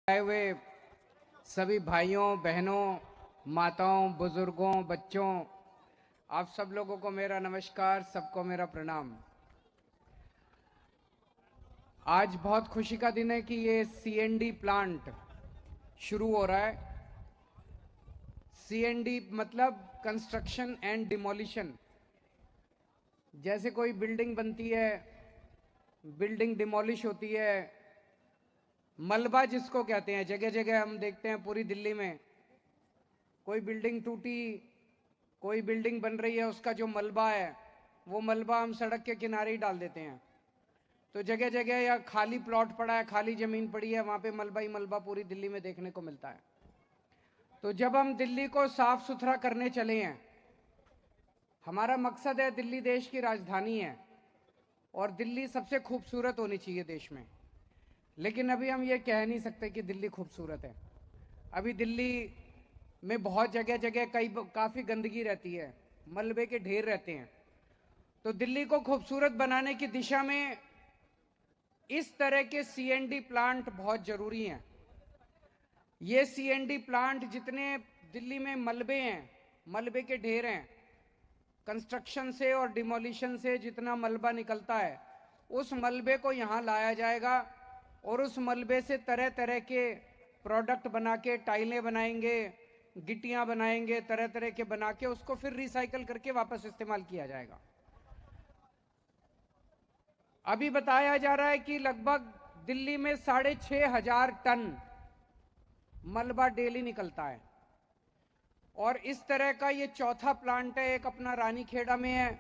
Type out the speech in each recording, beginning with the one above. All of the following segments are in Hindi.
आए हुए सभी भाइयों बहनों माताओं बुजुर्गों बच्चों, आप सब लोगों को मेरा नमस्कार, सबको मेरा प्रणाम। आज बहुत खुशी का दिन है कि ये सीएनडी प्लांट शुरू हो रहा है। सीएनडी मतलब कंस्ट्रक्शन एंड डिमोलिशन। जैसे कोई बिल्डिंग बनती है, बिल्डिंग डिमोलिश होती है, मलबा जिसको कहते हैं, जगह जगह हम देखते हैं पूरी दिल्ली में कोई बिल्डिंग टूटी, कोई बिल्डिंग बन रही है, उसका जो मलबा है वो मलबा हम सड़क के किनारे ही डाल देते हैं। तो जगह जगह या खाली प्लॉट पड़ा है, खाली जमीन पड़ी है, वहां पे मलबा ही मलबा पूरी दिल्ली में देखने को मिलता है। तो जब हम दिल्ली को साफ सुथरा करने चले हैं, हमारा मकसद है, दिल्ली देश की राजधानी है और दिल्ली सबसे खूबसूरत होनी चाहिए देश में। लेकिन अभी हम ये कह नहीं सकते कि दिल्ली खूबसूरत है। अभी दिल्ली में बहुत जगह जगह काफी गंदगी रहती है, मलबे के ढेर रहते हैं। तो दिल्ली को खूबसूरत बनाने की दिशा में इस तरह के सीएनडी प्लांट बहुत जरूरी हैं। ये सीएनडी प्लांट जितने दिल्ली में मलबे हैं, मलबे के ढेर हैं, कंस्ट्रक्शन से और डिमोलिशन से जितना मलबा निकलता है, उस मलबे को यहां लाया जाएगा और उस मलबे से तरह तरह के प्रोडक्ट बना के, टाइलें बनाएंगे, गिट्टियां बनाएंगे, तरह तरह के बना के उसको फिर रिसाइकल करके वापस इस्तेमाल किया जाएगा। अभी बताया जा रहा है कि लगभग दिल्ली में 6,500 टन मलबा डेली निकलता है और इस तरह का ये चौथा प्लांट है। एक अपना रानीखेड़ा में है,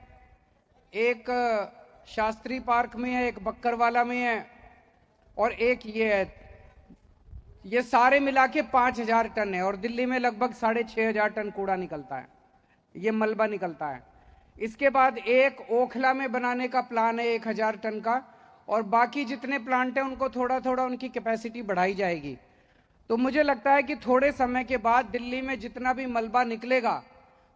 एक शास्त्री पार्क में है, एक बक्करवाला में है और एक ये है। ये सारे मिला के 5,000 टन है और दिल्ली में लगभग 6,500 टन कूड़ा निकलता है, ये मलबा निकलता है। इसके बाद एक ओखला में बनाने का प्लान है 1,000 टन का, और बाकी जितने प्लांट हैं उनको थोड़ा थोड़ा उनकी कैपेसिटी बढ़ाई जाएगी। तो मुझे लगता है कि थोड़े समय के बाद दिल्ली में जितना भी मलबा निकलेगा,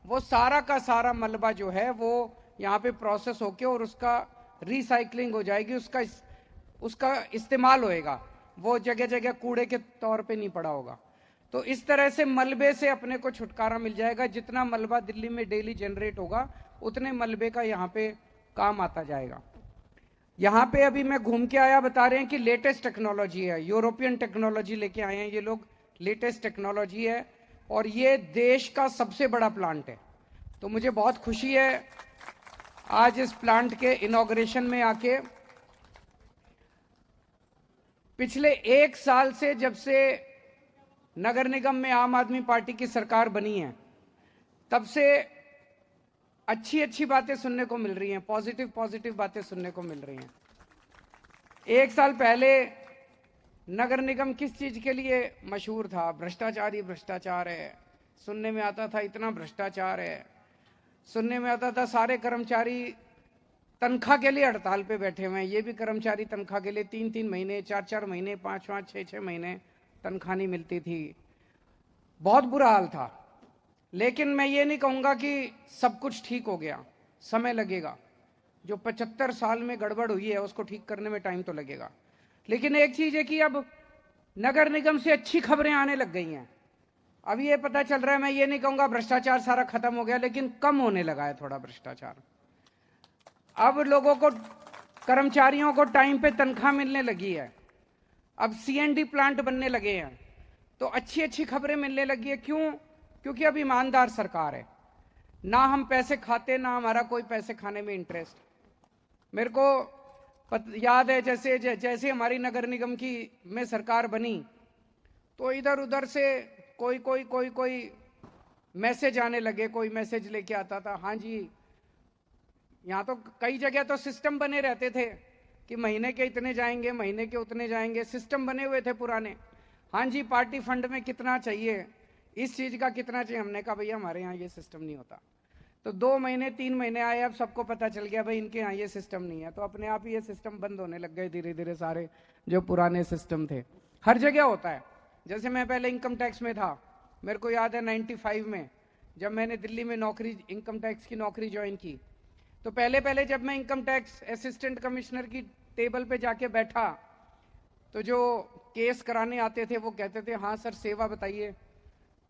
वो सारा का सारा मलबा जो है वो यहाँ पे प्रोसेस होके और उसका रिसाइकलिंग हो जाएगी, उसका इस्तेमाल होएगा, वो जगह जगह कूड़े के तौर पे नहीं पड़ा होगा। तो इस तरह से मलबे से अपने को छुटकारा मिल जाएगा। जितना मलबा दिल्ली में डेली जनरेट होगा, उतने मलबे का यहाँ पे काम आता जाएगा। यहाँ पे अभी मैं घूम के आया, बता रहे हैं कि लेटेस्ट टेक्नोलॉजी है, यूरोपियन टेक्नोलॉजी लेके आए हैं ये लोग, लेटेस्ट टेक्नोलॉजी है और ये देश का सबसे बड़ा प्लांट है। तो मुझे बहुत खुशी है आज इस प्लांट के इनॉग्रेशन में आके। पिछले 1 साल से, जब से नगर निगम में आम आदमी पार्टी की सरकार बनी है, तब से अच्छी अच्छी बातें सुनने को मिल रही हैं, पॉजिटिव बातें सुनने को मिल रही हैं। 1 साल पहले नगर निगम किस चीज के लिए मशहूर था? भ्रष्टाचार ही भ्रष्टाचार है, सुनने में आता था इतना भ्रष्टाचार है, सुनने में आता था सारे कर्मचारी तनख्वाह के लिए हड़ताल पे बैठे हुए हैं। ये भी कर्मचारी तनख्वाह के लिए 3-3 महीने, 4-4 महीने, 5-5, 6-6 महीने तनख्वाह नहीं मिलती थी। बहुत बुरा हाल था। लेकिन मैं ये नहीं कहूंगा कि सब कुछ ठीक हो गया, समय लगेगा। जो 75 साल में गड़बड़ हुई है उसको ठीक करने में टाइम तो लगेगा। लेकिन एक चीज है कि अब नगर निगम से अच्छी खबरें आने लग गई हैं। अब ये पता चल रहा है, मैं ये नहीं कहूंगा भ्रष्टाचार सारा खत्म हो गया, लेकिन कम होने लगा है थोड़ा भ्रष्टाचार। अब लोगों को, कर्मचारियों को टाइम पे तनख्वाह मिलने लगी है, अब सीएनडी प्लांट बनने लगे हैं, तो अच्छी अच्छी खबरें मिलने लगी है। क्यों? क्योंकि अब ईमानदार सरकार है, ना हम पैसे खाते, ना हमारा कोई पैसे खाने में इंटरेस्ट। मेरे को याद है, जैसे हमारी नगर निगम की में सरकार बनी, तो इधर उधर से कोई मैसेज आने लगे। कोई मैसेज लेके आता था, हाँ जी, यहाँ तो कई जगह तो सिस्टम बने रहते थे कि महीने के इतने जाएंगे, महीने के उतने जाएंगे, सिस्टम बने हुए थे पुराने। हाँ जी, पार्टी फंड में कितना चाहिए, इस चीज का कितना चाहिए। हमने कहा भैया हमारे यहाँ ये सिस्टम नहीं होता। तो 2 महीने 3 महीने आए, अब सबको पता चल गया भाई इनके यहाँ ये सिस्टम नहीं है, तो अपने आप ही ये सिस्टम बंद होने लग गए धीरे धीरे सारे जो पुराने सिस्टम थे। हर जगह होता है। जैसे मैं पहले इनकम टैक्स में था, मेरे को याद है 95 में जब मैंने दिल्ली में नौकरी, इनकम टैक्स की नौकरी ज्वाइन की, तो पहले जब मैं इनकम टैक्स असिस्टेंट कमिश्नर की टेबल पे जाके बैठा, तो जो केस कराने आते थे वो कहते थे हाँ सर सेवा बताइए।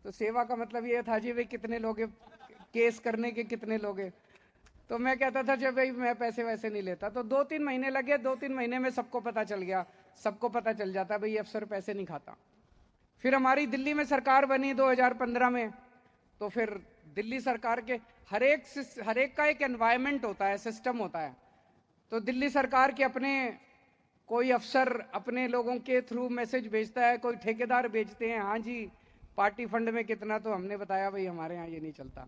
तो सेवा का मतलब ये था जी भाई कितने लोगे, केस करने के कितने लोगे। तो मैं कहता था जब भाई मैं पैसे वैसे नहीं लेता। तो 2-3 महीने लगे, 2-3 महीने में सबको पता चल गया, सबको पता चल जाता भाई अफसर पैसे नहीं खाता। फिर हमारी दिल्ली में सरकार बनी 2015 में। तो फिर दिल्ली सरकार के हर एक का एक एनवायरनमेंट होता है, सिस्टम होता है। तो दिल्ली सरकार के अपने कोई अफसर अपने लोगों के थ्रू मैसेज भेजता है, कोई ठेकेदार भेजते हैं हाँ जी पार्टी फंड में कितना, तो हमने बताया भाई हमारे यहाँ ये नहीं चलता।